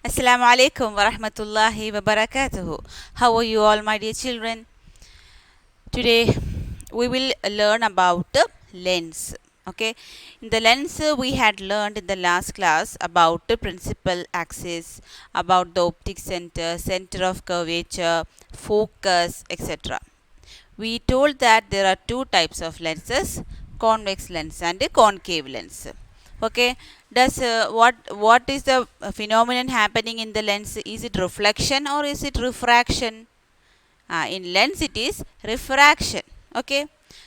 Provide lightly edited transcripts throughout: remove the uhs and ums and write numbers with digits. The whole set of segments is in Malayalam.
Assalamu alaikum wa rahmatullahi wa barakatuhu. How are you all, my dear children? Today we will learn about the lens. Okay, in the lens we had learned in the last class about the principal axis, about the optic center, center of curvature, focus, etc. We told that there are two types of lenses, convex lens and a concave lens. Okay, does what is the phenomenon happening in the lens? Is it reflection or is it refraction? In lens it is refraction. Okay,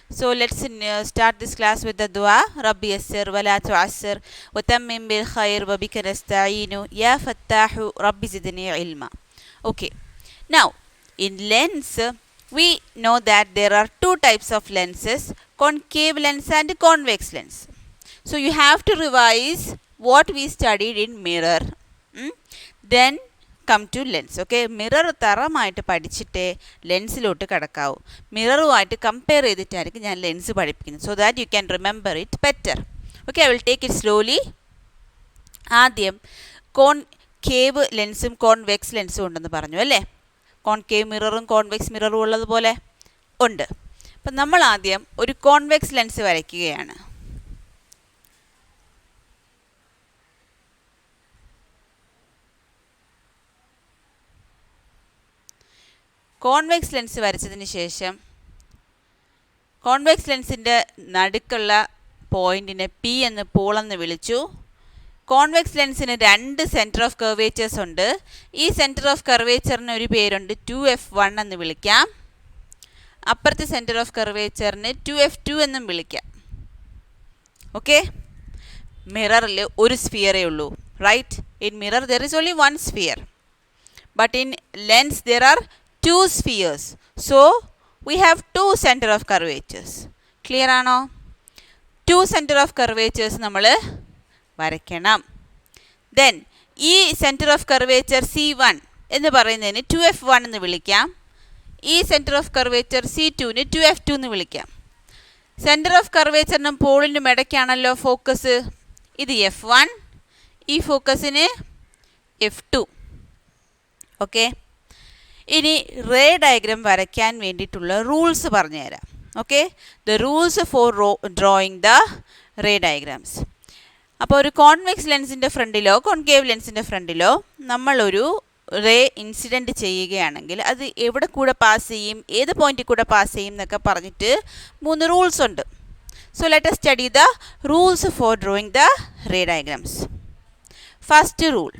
so let's start this class with the dua. Rabbi yassir wa la tu'assir wa tammim bil khair wa bika nasta'inu ya fattahu rabbi zidni ilma. Okay, now in lens we know that there are two types of lenses, concave lens and convex lens. So you have to revise what we studied in mirror. Then come to lens. Okay, mirror തറമായിട്ട് പഠിച്ചിട്ടേ ലെൻസിലോട്ട് കടക്കാവൂ. മിററുമായിട്ട് കമ്പയർ ചെയ്തിട്ടായിരിക്കും ഞാൻ ലെൻസ് പഠിപ്പിക്കുന്നത്, so that you can remember it better. Okay, I will take it slowly. ആദ്യം കോൺകേവ് ലെൻസും കോൺവെക്സ് ലെൻസും ഉണ്ടെന്ന് പറഞ്ഞു അല്ലേ? കോൺകേവ് മിററും കോൺവെക്സ് മിററും ഉള്ളതുപോലെ ഉണ്ട്. അപ്പം നമ്മൾ ആദ്യം ഒരു കോൺവെക്സ് ലെൻസ് വരയ്ക്കുകയാണ്. കോൺവെക്സ് ലെൻസ് വരച്ചതിന് ശേഷം കോൺവെക്സ് ലെൻസിൻ്റെ നടുക്കുള്ള പോയിൻറ്റിനെ പി എന്ന് പോളെന്ന് വിളിച്ചു. കോൺവെക്സ് ലെൻസിന് രണ്ട് സെൻറ്റർ ഓഫ് കർവേച്ചേഴ്സ് ഉണ്ട്. ഈ സെൻറ്റർ ഓഫ് കർവേച്ചറിന് ഒരു പേരുണ്ട് 2f1 എന്ന് വിളിക്കാം. അപ്പുറത്തെ സെൻറ്റർ ഓഫ് കർവേച്ചറിന് 2f2 എന്നും വിളിക്കാം. ഓക്കെ, മിററിൽ ഒരു സ്ഫിയറേ ഉള്ളൂ, right? In mirror there is only one sphere, but in lens there are two spheres, so we have two center of curvatures. Clear ആണോ? two center of curvatures നമ്മൾ വരയ്ക്കണം. Then ഈ center of curvature C1 എന്ന് പറയുന്നതിന് 2f1 എന്ന് വിളിക്കാം. ഈ center of curvature C2ന് 2f2 എന്ന് വിളിക്കാം. center of curvatureനും പോളിനും ഇടയ്ക്കാണല്ലോ ഫോക്കസ്. ഇത് f1, ഈ ഫോക്കസിന് f2. ഓക്കെ, ഇനി റേ ഡയഗ്രാം വരയ്ക്കാൻ വേണ്ടിയിട്ടുള്ള റൂൾസ് പറഞ്ഞുതരാം. Okay, the rules for drawing the ray diagrams. അപ്പോൾ ഒരു കോൺവെക്സ് ലെൻസിൻ്റെ ഫ്രണ്ടിലോ കോൺകേവ് ലെൻസിൻ്റെ ഫ്രണ്ടിലോ നമ്മളൊരു റേ ഇൻസിഡൻറ്റ് ചെയ്യുകയാണെങ്കിൽ അത് എവിടെ കൂടെ പാസ് ചെയ്യും, ഏത് പോയിന്റിൽ കൂടെ പാസ് ചെയ്യും എന്നൊക്കെ പറഞ്ഞിട്ട് 3 റൂൾസ് ഉണ്ട്. So let us study the rules for drawing the ray diagrams. First rule: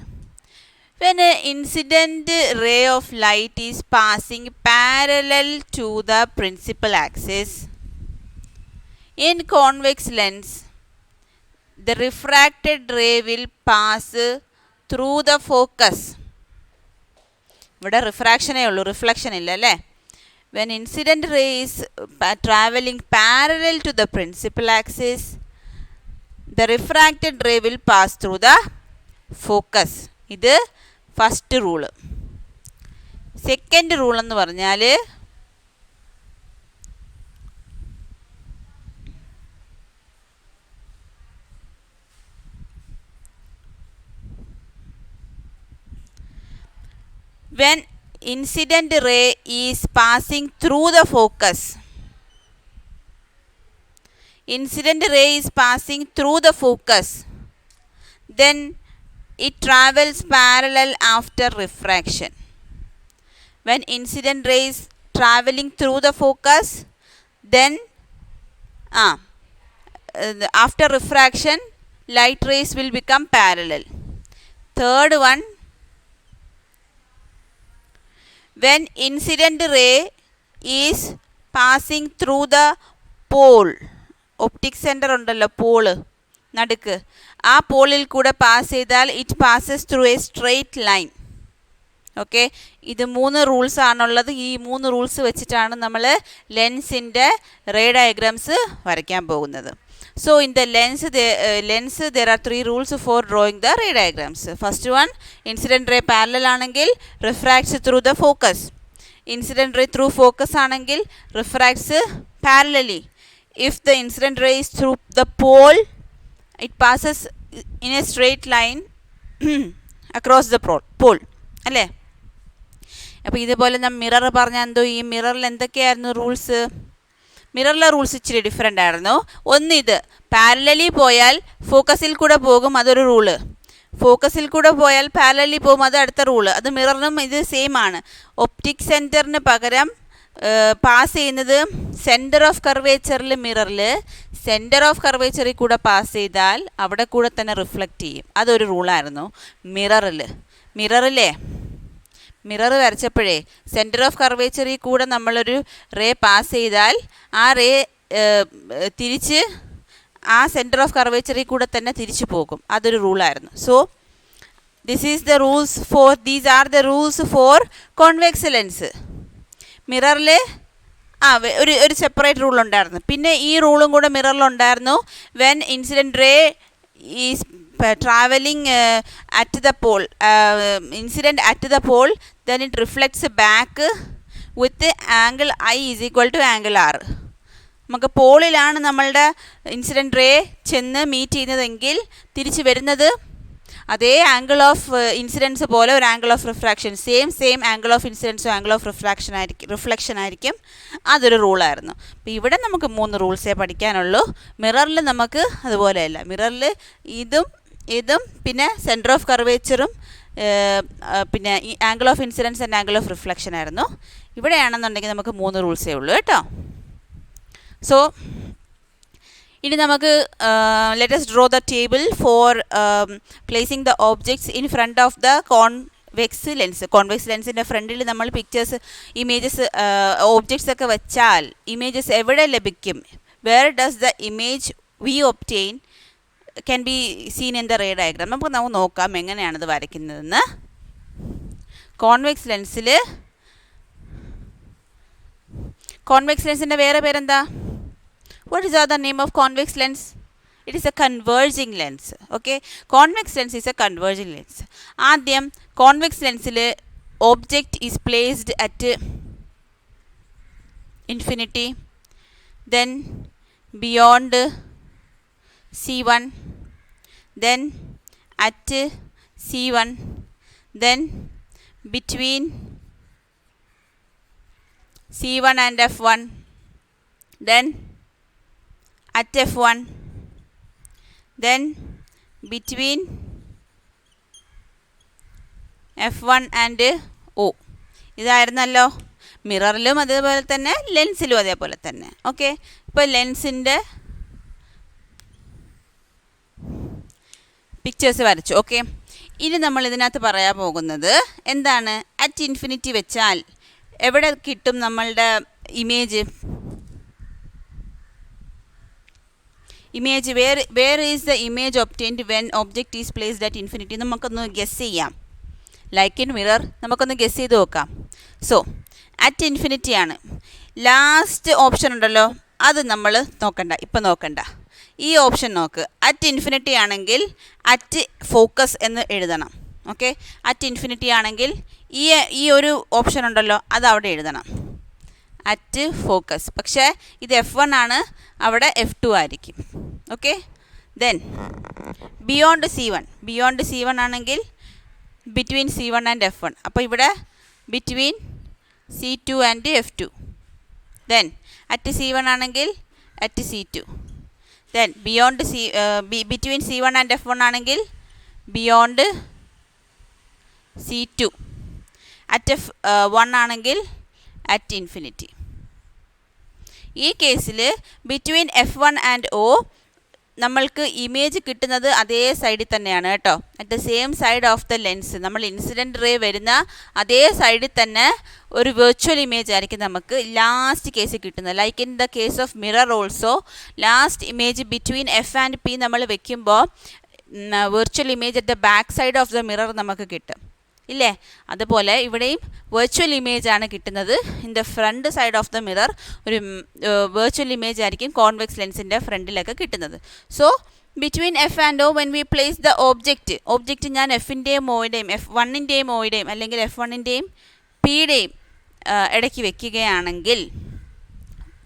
when an incident ray of light is passing parallel to the principal axis in convex lens, the refracted ray will pass through the focus. ഇവിടെ റിഫ്രാക്ഷനേ ഉള്ളൂ, റിഫ്ലക്ഷൻ ഇല്ല അല്ലേ? when incident ray is traveling parallel to the principal axis, the refracted ray will pass through the focus. ഇത് ഫസ്റ്റ് റൂള്. സെക്കൻഡ് റൂൾ എന്ന് പറഞ്ഞാൽ when incident ray is passing through the focus, incident ray is passing through the focus, then it travels parallel after refraction. When incident ray is traveling through the focus, then after refraction light rays will become parallel. Third one, when incident ray is passing through the pole, optic center ഉണ്ടല്ലോ, പോള് നടുക്ക്, ആ പോളിൽ കൂടെ പാസ് ചെയ്താൽ it passes through A straight line. Okay, ഇത് 3 റൂൾസ് ആണുള്ളത്. ഈ 3 റൂൾസ് വെച്ചിട്ടാണ് നമ്മൾ ലെൻസിൻ്റെ റേ ഡയഗ്രാംസ് വരയ്ക്കാൻ പോകുന്നത്. So in the lens there are 3 rules for drawing the ray diagrams. First one, incident ray parallel ആണെങ്കിൽ refracts through the focus. Incident ray through focus ആണെങ്കിൽ refracts parallelly. If the incident ray is through the pole, it passes in a straight line across the pole അല്ലേ. അപ്പോൾ ഇതുപോലെ നമ്മൾ മിറർ പറഞ്ഞാൽ എന്തോ ഈ മിററിൽ എന്തൊക്കെയായിരുന്നു റൂൾസ്? മിററിലെ റൂൾസ് ഇച്ചിരി ഡിഫറെൻ്റ് ആയിരുന്നു. ഒന്നിത് പാരലലി പോയാൽ ഫോക്കസിൽ കൂടെ പോകും, അതൊരു റൂള്. ഫോക്കസിൽ കൂടെ പോയാൽ പാരലലി പോകും, അത് അടുത്ത റൂള്. അത് മിററിനും ഇത് സെയിം ആണ്. ഒപ്റ്റിക് സെൻറ്ററിന് പകരം പാസ് ചെയ്യുന്നത് സെൻറ്റർ ഓഫ് കർവേച്ചറിൽ മിററിൽ സെൻറ്റർ ഓഫ് കർവേച്ചറിൽ കൂടെ പാസ് ചെയ്താൽ അവിടെ കൂടെ തന്നെ റിഫ്ലക്റ്റ് ചെയ്യും. അതൊരു റൂളായിരുന്നു മിററിലെ മിറർ വരച്ചപ്പോഴേ സെൻറ്റർ ഓഫ് കർവേച്ചറിൽ കൂടെ നമ്മളൊരു റേ പാസ് ചെയ്താൽ ആ റേ തിരിച്ച് ആ സെൻറ്റർ ഓഫ് കർവേച്ചറിൽ കൂടെ തന്നെ തിരിച്ചു പോകും. അതൊരു റൂളായിരുന്നു. So these are the rules for convex lens. മിററിൽ ഒരു സെപ്പറേറ്റ് റൂൾ ഉണ്ടായിരുന്നു. പിന്നെ ഈ റൂളും കൂടെ മിററിലുണ്ടായിരുന്നു. When incident ray is traveling at the pole, incident at the pole, then it reflects back with angle I is equal to angle R. നമുക്ക് പോളിലാണ് നമ്മളുടെ ഇൻസിഡൻറ്റ് റേ ചെന്ന് മീറ്റ് ചെയ്യുന്നതെങ്കിൽ തിരിച്ച് വരുന്നത് അതേ ആംഗിൾ ഓഫ് ഇൻസിഡൻസ് പോലെ ഒരു angle of refraction, same angle of ഇൻസിഡൻസും ആംഗിൾ ഓഫ് റിഫ്ലക്ഷൻ ആയിരിക്കും. അതൊരു റൂളായിരുന്നു. അപ്പോൾ ഇവിടെ നമുക്ക് 3 റൂൾസേ പഠിക്കാനുള്ളൂ. മിററിൽ നമുക്ക് അതുപോലെയല്ല. മിററിൽ ഇതും പിന്നെ സെൻറ്റർ ഓഫ് കർവേച്ചറും പിന്നെ ഈ angle of incidence and angle of reflection ആയിരുന്നു. ഇവിടെയാണെന്നുണ്ടെങ്കിൽ നമുക്ക് 3 റൂൾസേ ഉള്ളൂ കേട്ടോ. സോ ഇനി നമുക്ക് let us draw the table for placing the objects in front of the convex ലെൻസിൻ്റെ ഫ്രണ്ടിൽ നമ്മൾ പിക്ചേഴ്സ് ഇമേജസ് ഓബ്ജക്ട്സ് ഒക്കെ വെച്ചാൽ ഇമേജസ് എവിടെ ലഭിക്കും? Where does the image we obtain can be seen in the ray diagram. നമുക്ക് നോക്കാം എങ്ങനെയാണിത് വരയ്ക്കുന്നതെന്ന്. കോൺവെക്സ് ലെൻസിൻ്റെ വേറെ പേരെന്താ? What is the other name of convex lens? It is a converging lens. Okay, convex lens is a converging lens. ആദ്യം convex lensil object is placed at infinity, then beyond C1, then at C1, then between C1 and F1, then at F1, then between F1 and O. ഇതായിരുന്നല്ലോ മിററിലും അതേപോലെ തന്നെ ലെൻസിലും അതേപോലെ തന്നെ. ഓക്കെ, ഇപ്പോൾ ലെൻസിൻ്റെ പിക്ചേഴ്സ് വരച്ചു. ഓക്കെ, ഇനി നമ്മൾ ഇതിനകത്ത് പറയാൻ പോകുന്നത് എന്താണ്? അറ്റ് ഇൻഫിനിറ്റി വെച്ചാൽ എവിടെ കിട്ടും നമ്മളുടെ image? Where is the image obtained when object is placed at infinity? നമുക്കൊന്ന് ഗസ് ചെയ്യാം. ലൈക്ക് ഇൻ മിറർ നമുക്കൊന്ന് ഗസ് ചെയ്ത് നോക്കാം. സോ അറ്റ് ഇൻഫിനിറ്റി ആണ്. ലാസ്റ്റ് ഓപ്ഷൻ ഉണ്ടല്ലോ, അത് നമ്മൾ നോക്കണ്ട. ഈ ഓപ്ഷൻ നോക്ക്. അറ്റ് ഇൻഫിനിറ്റി ആണെങ്കിൽ അറ്റ് ഫോക്കസ് എന്ന് എഴുതണം. ഓക്കെ, അറ്റ് ഇൻഫിനിറ്റി ആണെങ്കിൽ ഈ ഒരു ഓപ്ഷൻ ഉണ്ടല്ലോ, അത് അവിടെ എഴുതണം, അറ്റ് ഫോക്കസ്. പക്ഷേ ഇത് F1 ആണ്, അവിടെ F2 ആയിരിക്കും. ഓക്കെ, ദെൻ ബിയോണ്ട് C1 ആണെങ്കിൽ ബിറ്റ്വീൻ C1 ആൻഡ് F1. അപ്പോൾ ഇവിടെ between C2 and F2. Then at C1 ആണെങ്കിൽ at C2. Then beyond between C1 and F1 ആണെങ്കിൽ ബിയോണ്ട് C2. അറ്റ് F1 ആണെങ്കിൽ അറ്റ് ഇൻഫിനിറ്റി. ഈ കേസിൽ ബിറ്റ്വീൻ F1 ആൻഡ് O നമ്മൾക്ക് ഇമേജ് കിട്ടുന്നത് അതേ സൈഡിൽ തന്നെയാണ് കേട്ടോ. At the same side of the lens. നമ്മൾ ഇൻസിഡൻറ്റ് റേ വരുന്ന അതേ സൈഡിൽ തന്നെ ഒരു വെർച്വൽ ഇമേജ് ആയിരിക്കും നമുക്ക് ലാസ്റ്റ് കേസിൽ കിട്ടുന്നത്. Like in the case of mirror also, last image between F and P നമ്മൾ വെക്കുമ്പോൾ virtual image at the back side of the mirror നമുക്ക് കിട്ടും ഇല്ലേ? അതുപോലെ ഇവിടെയും വെർച്വൽ ഇമേജ് ആണ് കിട്ടുന്നത്. In the front side of the mirror ഒരു വെർച്വൽ ഇമേജ് ആയിരിക്കും കോൺവെക്സ് ലെൻസിൻ്റെ ഫ്രണ്ടിലൊക്കെ കിട്ടുന്നത്. So between F and O when we place the object ഞാൻ F-ൻ്റെയും O-യുടെയും F1-ൻ്റെയും O-യുടെയും അല്ലെങ്കിൽ F1-ൻ്റെയും P-യുടെയും ഇടയ്ക്ക് വെക്കുകയാണെങ്കിൽ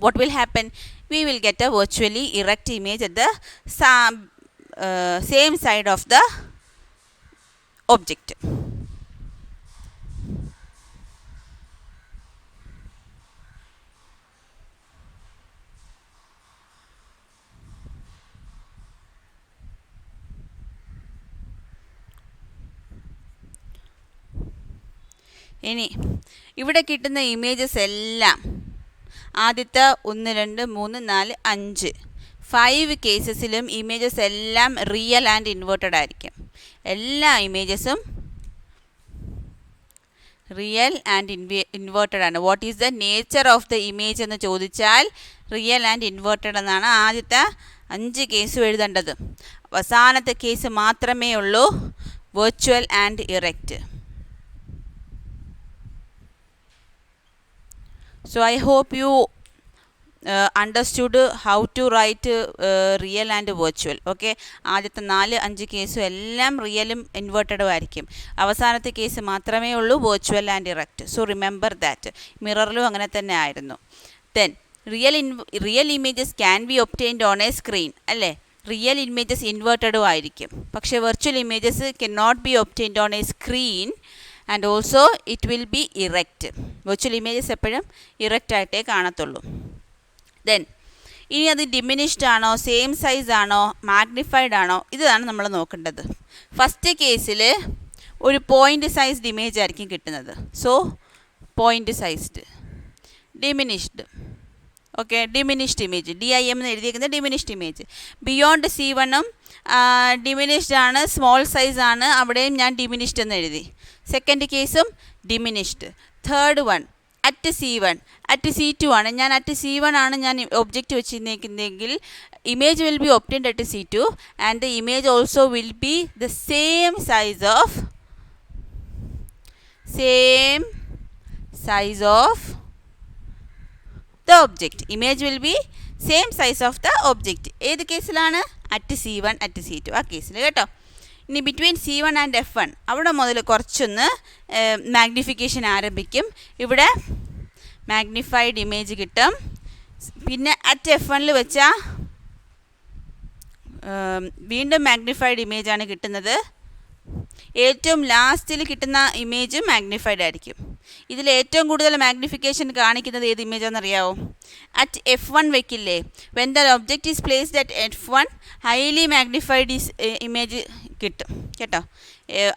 what will happen? We will get a virtually erect image at the same side of the object. ഇനി ഇവിടെ കിട്ടുന്ന ഇമേജസ് എല്ലാം ആദ്യത്തെ 1 2 3 4 5 5 കേസസിലും ഇമേജസ് എല്ലാം റിയൽ ആൻഡ് ഇൻവേർട്ടഡ് ആയിരിക്കും. എല്ലാ ഇമേജസും റിയൽ ആൻഡ് ഇൻവേർട്ടഡ് ആണ്. What is the nature of the image എന്ന് ചോദിച്ചാൽ റിയൽ ആൻഡ് ഇൻവേർട്ടഡ് എന്നാണ് ആദ്യത്തെ 5 കേസും എഴുതേണ്ടത്. അവസാനത്തെ കേസ് മാത്രമേ ഉള്ളൂ virtual and erect. So I hope you understood how to write real and virtual. Okay, ആദ്യത്തെ 4-5 കേസും എല്ലാം റിയലും ഇൻവേർട്ടഡും ആയിരിക്കും. അവസാനത്തെ കേസ് മാത്രമേ ഉള്ളൂ virtual and erect. So remember that. മിററിലും അങ്ങനെ തന്നെ ആയിരുന്നു. Then real images can be obtained on a screen അല്ലേ. റിയൽ ഇമേജസ് ഇൻവേർട്ടഡും ആയിരിക്കും. പക്ഷേ virtual images can not be obtained on a screen and also it will be erect. Virtual images എപ്പോഴും ഇറക്റ്റ് ആയിട്ടേ കാണത്തുള്ളൂ. ദെൻ ഇനി അത് ഡിമിനിഷ്ഡ് ആണോ, സെയിം സൈസ് ആണോ, മാഗ്നിഫൈഡ് ആണോ, ഇതാണ് നമ്മൾ നോക്കേണ്ടത്. ഫസ്റ്റ് കേസിൽ ഒരു പോയിൻ്റ് സൈസ്ഡ് ഇമേജ് ആയിരിക്കും കിട്ടുന്നത്. So point sized. Diminished, okay, diminished image, DIM എന്ന് എഴുതിയിരിക്കുന്നത് ഡിമിനിഷ്ഡ് ഇമേജ്. ബിയോണ്ട് C1ഉം ഡിമിനിഷ്ഡ് ആണ്, സ്മോൾ സൈസ് ആണ്, അവിടെയും ഞാൻ ഡിമിനിഷ്ഡ് എന്ന് എഴുതി. സെക്കൻഡ് കേസും diminished. Third one at C1, at C2 ആണ്. ഞാൻ അറ്റ് C1 ആണ് ഞാൻ ഒബ്ജക്റ്റ് വെച്ചിരിക്കുന്നതെങ്കിൽ image will be obtained at C2 and the image also will be the same size of the object. Image will be same size of the object. ഏത് കേസിലാണ്? അറ്റ് C1 അറ്റ് C2 ആ കേസിൽ കേട്ടോ. ഇനി ബിറ്റ്വീൻ C1 ആൻഡ് F1 അവിടെ മുതൽ കുറച്ചൊന്ന് മാഗ്നിഫിക്കേഷൻ ആരംഭിക്കും. ഇവിടെ മാഗ്നിഫൈഡ് ഇമേജ് കിട്ടും. പിന്നെ അറ്റ് F1 വെച്ചാൽ വീണ്ടും മാഗ്നിഫൈഡ് ഇമേജാണ് കിട്ടുന്നത്. ഏറ്റവും ലാസ്റ്റിൽ കിട്ടുന്ന ഇമേജ് മാഗ്നിഫൈഡ് ആയിരിക്കും. ഇതിൽ ഏറ്റവും കൂടുതൽ മാഗ്നിഫിക്കേഷൻ കാണിക്കുന്നത് ഏത് ഇമേജാണെന്നറിയാമോ? അറ്റ് F1 വെക്കില്ലേ, when the object is placed at F1 highly magnified image കിട്ടും കേട്ടോ.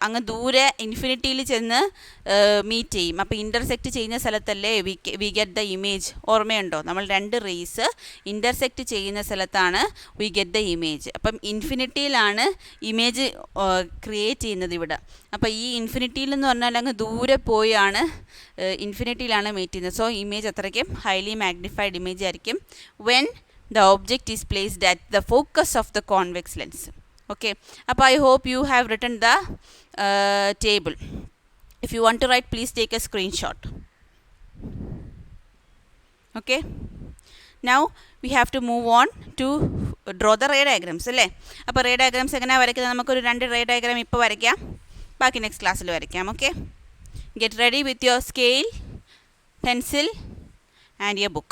അങ്ങ് ദൂരെ ഇൻഫിനിറ്റിയിൽ ചെന്ന് മീറ്റ് ചെയ്യും. അപ്പോൾ ഇൻ്റർസെക്റ്റ് ചെയ്യുന്ന സ്ഥലത്തല്ലേ വി ഗെറ്റ് ദ ഇമേജ്. ഓർമ്മയുണ്ടോ? നമ്മൾ 2 റേസ് ഇൻ്റർസെക്റ്റ് ചെയ്യുന്ന സ്ഥലത്താണ് വി ഗെറ്റ് ദ ഇമേജ്. അപ്പം ഇൻഫിനിറ്റിയിലാണ് ഇമേജ് ക്രിയേറ്റ് ചെയ്യുന്നത് ഇവിടെ. അപ്പോൾ ഈ ഇൻഫിനിറ്റിയിൽ എന്ന് പറഞ്ഞാൽ അങ്ങ് ദൂരെ പോയാണ് ഇൻഫിനിറ്റിയിലാണ് മീറ്റ് ചെയ്യുന്നത്. സോ ഇമേജ് അത്രയ്ക്കും ഹൈലി മാഗ്നിഫൈഡ് ഇമേജ് ആയിരിക്കും when the object is placed at the focus of the convex lens. Okay, അപ്പോൾ I hope you have written the table. If you want to write, please take a screenshot. Okay, now we have to move on to draw the ray diagrams അല്ലേ. അപ്പോൾ ray diagrams എങ്ങനെയാണ് വരയ്ക്കുന്നത്? നമുക്കൊരു 2 ray diagram ഇപ്പോൾ വരയ്ക്കാം, ബാക്കി നെക്സ്റ്റ് ക്ലാസ്സിൽ വരയ്ക്കാം. Okay, get ready with your scale, pencil and your book.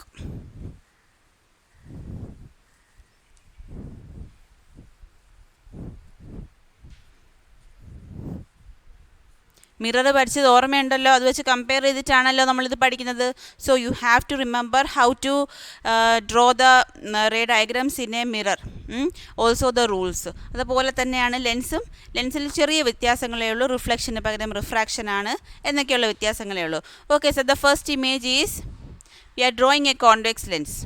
Mirror പഠിച്ചത് ഓർമ്മയുണ്ടല്ലോ, അത് വെച്ച് കമ്പയർ ചെയ്തിട്ടാണല്ലോ നമ്മളിത് പഠിക്കുന്നത്. So you have to remember how to draw the ray diagrams in a mirror, also the rules. അതുപോലെ തന്നെയാണ് ലെൻസും. ലെൻസിൽ ചെറിയ വ്യത്യാസങ്ങളേ ഉള്ളൂ, റിഫ്ലക്ഷന് പകരം റിഫ്രാക്ഷൻ ആണ് എന്നൊക്കെയുള്ള വ്യത്യാസങ്ങളേ ഉള്ളൂ. Okay, so the first image is we are drawing a convex lens.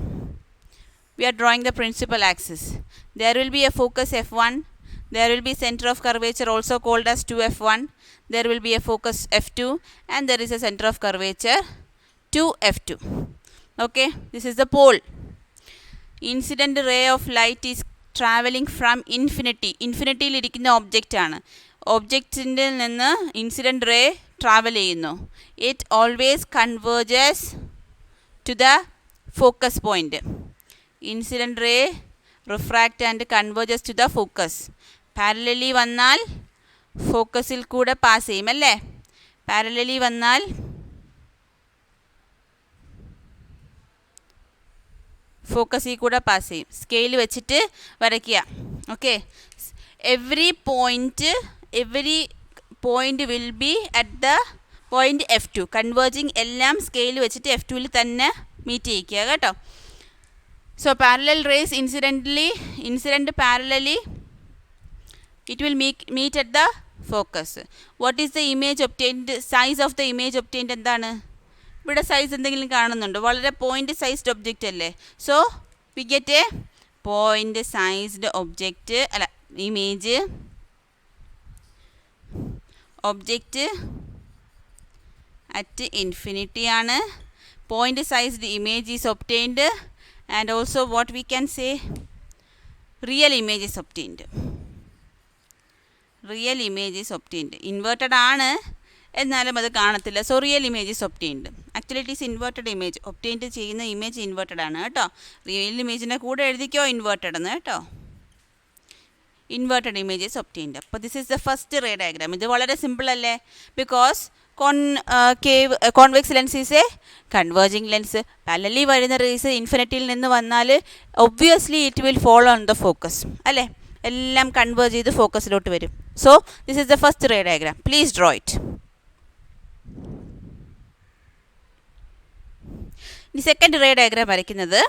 We are drawing the principal axis. There will be a focus F1. There will be center of curvature also called as 2F1. There will be a focus F2 and there is a center of curvature 2F2. Okay, this is the pole. Incident ray of light is traveling from infinity. Infinity il irikkunna object aanu. Object inde ninnu incident ray travel cheyunnu. It always converges to the focus point. Incident ray refract and converges to the focus. Parallelly വന്നാൽ ഫോക്കസിൽ കൂടെ പാസ് ചെയ്യും അല്ലേ. പാരലലി വന്നാൽ ഫോക്കസിൽ കൂടെ പാസ് ചെയ്യും. സ്കെയിൽ വെച്ചിട്ട് വരയ്ക്കുക. Okay, every point will be at the point F2. Converging എല്ലാം സ്കെയിൽ വെച്ചിട്ട് F2ൽ തന്നെ മീറ്റ് ചെയ്യിക്കുക കേട്ടോ. So parallel raise incident parallelly it will meet at the focus. What is the image obtained? Size of the image obtained എന്താണ്? ഇവിടെ സൈസ് എന്തെങ്കിലും കാണുന്നുണ്ടോ? വളരെ പോയിന്റ് സൈസ്ഡ് ഒബ്ജക്റ്റ് അല്ലേ. So we get A point sized object അല്ല ഇമേജ് ഒബ്ജക്റ്റ് അറ്റ് ഇൻഫിനിറ്റി ആണ്. Point sized image is obtained and also what we can say real image is obtained. Real image is obtained. Inverted ആണ് എന്നാലും അത് കാണത്തില്ല. So real image is obtained. Actually it is inverted image. Obtained ചെയ്യുന്ന ഇമേജ് ഇൻവേർട്ടഡ് ആണ് കേട്ടോ. റിയൽ ഇമേജിൻ്റെ കൂടെ എഴുതിക്കോ ഇൻവേർട്ടഡ് എന്ന് കേട്ടോ. Inverted image is obtained. അപ്പോൾ this is the first ray diagram. ഇത് വളരെ സിമ്പിൾ അല്ലേ? Because convex lens is a converging lens. Parallelly വരുന്ന റേസ് ഇൻഫിനിറ്റിയിൽ നിന്ന് വന്നാൽ obviously it will follow on the focus അല്ലേ. എല്ലാം കൺവേർജ് ചെയ്ത് ഫോക്കസിലോട്ട് വരും. So this is the first ray diagram. Please draw it. ഇനി സെക്കൻഡ് റേ ഡയഗ്രാം വരയ്ക്കുന്നത്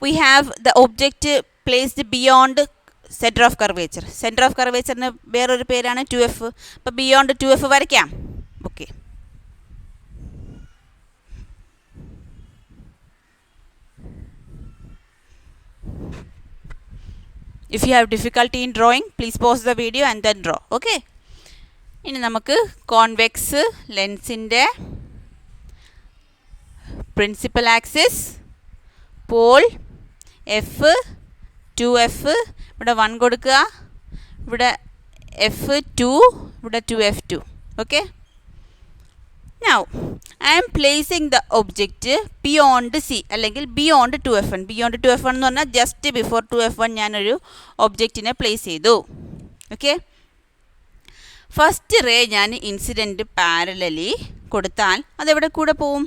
we have the object placed beyond center of curvature. Center of കർവേച്ചറിന് വേറൊരു പേരാണ് 2F. അപ്പോൾ ബിയോണ്ട് 2F വരയ്ക്കാം. Okay. If you have difficulty in drawing, please pause the video and then draw. Okay. ഇനി നമുക്ക് കോൺവെക്സ് ലെൻസിൻ്റെ principal axis pole F 2F ഇവിടെ 1 കൊടുക്കുക, ഇവിടെ F2, ഇവിടെ 2F2. Okay. Now I am placing the object beyond C അല്ലെങ്കിൽ beyond 2F1. beyond 2F1 എന്ന് പറഞ്ഞാൽ ജസ്റ്റ് ബിഫോർ 2F1 ഞാനൊരു ഒബ്ജക്റ്റിനെ പ്ലേസ് ചെയ്തു. ഓക്കെ. ഫസ്റ്റ് റേ ഞാൻ ഇൻസിഡൻറ്റ് പാരലലി കൊടുത്താൽ അതെവിടെ കൂടെ പോവും?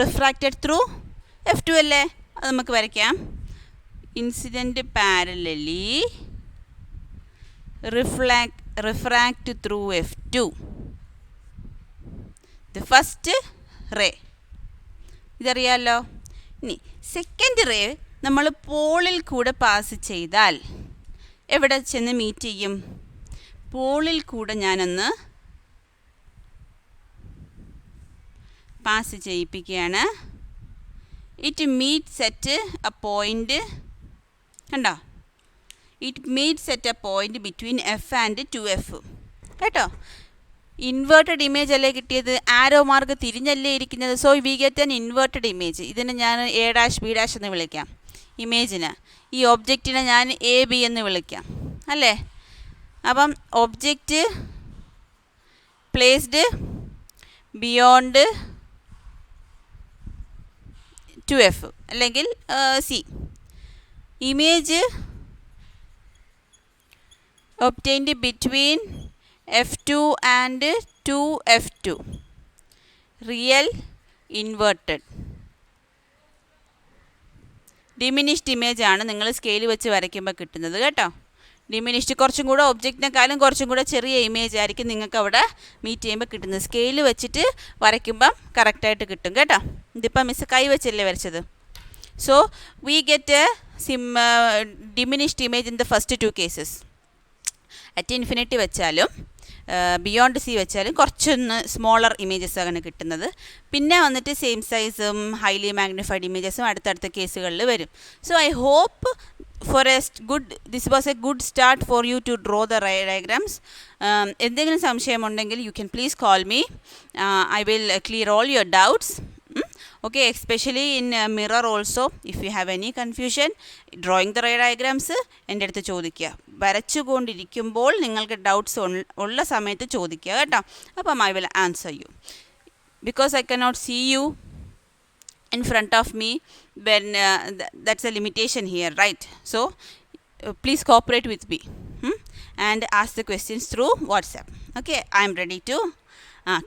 റിഫ്രാക്റ്റഡ് ത്രൂ F2 അല്ലേ. അത് നമുക്ക് വരയ്ക്കാം. Incident parallelly refract through F2. The first ray ഇതറിയാമല്ലോ. ഇനി സെക്കൻഡ് റേ നമ്മൾ പോളിൽ കൂടെ പാസ് ചെയ്താൽ എവിടെ ചെന്ന് മീറ്റ് ചെയ്യും? പോളിൽ കൂടെ ഞാനൊന്ന് പാസ് ചെയ്യിപ്പിക്കുകയാണ്. It meets at a point. കണ്ടോ? It meets at a point between F and 2F കേട്ടോ. ഇൻവേർട്ടഡ് ഇമേജ് അല്ലേ കിട്ടിയത്? ആരോ മാർക്ക് തിരിഞ്ഞല്ലേ ഇരിക്കുന്നത്. So we get an inverted image. ഇതിനെ ഞാൻ A', B' എന്ന് വിളിക്കാം ഇമേജിന്. ഈ ഒബ്ജക്റ്റിനെ ഞാൻ AB എന്ന് വിളിക്കാം അല്ലേ. അപ്പം ഒബ്ജക്റ്റ് പ്ലേസ്ഡ് ബിയോണ്ട് 2F അല്ലെങ്കിൽ C. Image obtained between F2 and 2F2. Real inverted diminished image ആണ് നിങ്ങൾ സ്കെയിൽ വെച്ച് വരയ്ക്കുമ്പോൾ കിട്ടുന്നത് കേട്ടോ. ഡിമിനിഷ്ഡ് കുറച്ചും കൂടെ ഒബ്ജക്റ്റിനെക്കാളും കുറച്ചും കൂടെ ചെറിയ ഇമേജ് ആയിരിക്കും നിങ്ങൾക്ക് അവിടെ മീറ്റ് ചെയ്യുമ്പോൾ കിട്ടുന്നത്. സ്കെയിൽ വെച്ചിട്ട് വരയ്ക്കുമ്പം കറക്റ്റായിട്ട് കിട്ടും കേട്ടോ. ഇതിപ്പം മിസ് കൈ വെച്ചല്ലേ വരച്ചത്. So we get A diminished image in the first 2 cases. At infinity വെച്ചാലും ബിയോണ്ട് C വെച്ചാലും കുറച്ചൊന്ന് സ്മോളർ ഇമേജസ് ആണ് കിട്ടുന്നത്. പിന്നെ വന്നിട്ട് സെയിം സൈസും ഹൈലി മാഗ്നിഫൈഡ് ഇമേജസും അടുത്തടുത്ത കേസുകളിൽ വരും. So I hope this was a good start for you to draw the ray diagrams. എന്തെങ്കിലും സംശയമുണ്ടെങ്കിൽ you can please call me. I will clear all your doubts. Okay, especially in mirror also. If you have any confusion drawing the ray diagrams, എൻ്റെ അടുത്ത് ചോദിക്കുക. വരച്ചുകൊണ്ടിരിക്കുമ്പോൾ നിങ്ങൾക്ക് ഡൗട്ട്സ് ഉള്ള സമയത്ത് ചോദിക്കുക കേട്ടോ. അപ്പം I will answer you. Because I cannot see you in front of me when that's a limitation here, right? So please cooperate with me and ask the questions through WhatsApp. Okay, I am ready to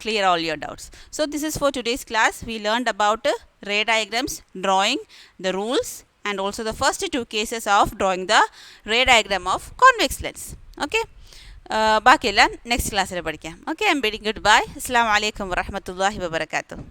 clear all your doubts. So this is for today's class. We learned about ray diagrams, drawing, the rules, and also the first 2 cases of drawing the ray diagram of convex lens. Okay, ബാക്കിയെല്ലാം നെക്സ്റ്റ് ക്ലാസ്സിൽ പഠിക്കാം. Okay, I M bidding good bye. അസ്സലാമു അലൈക്കും വറഹ്മത്തുള്ളാഹി വബറകാതുഹു.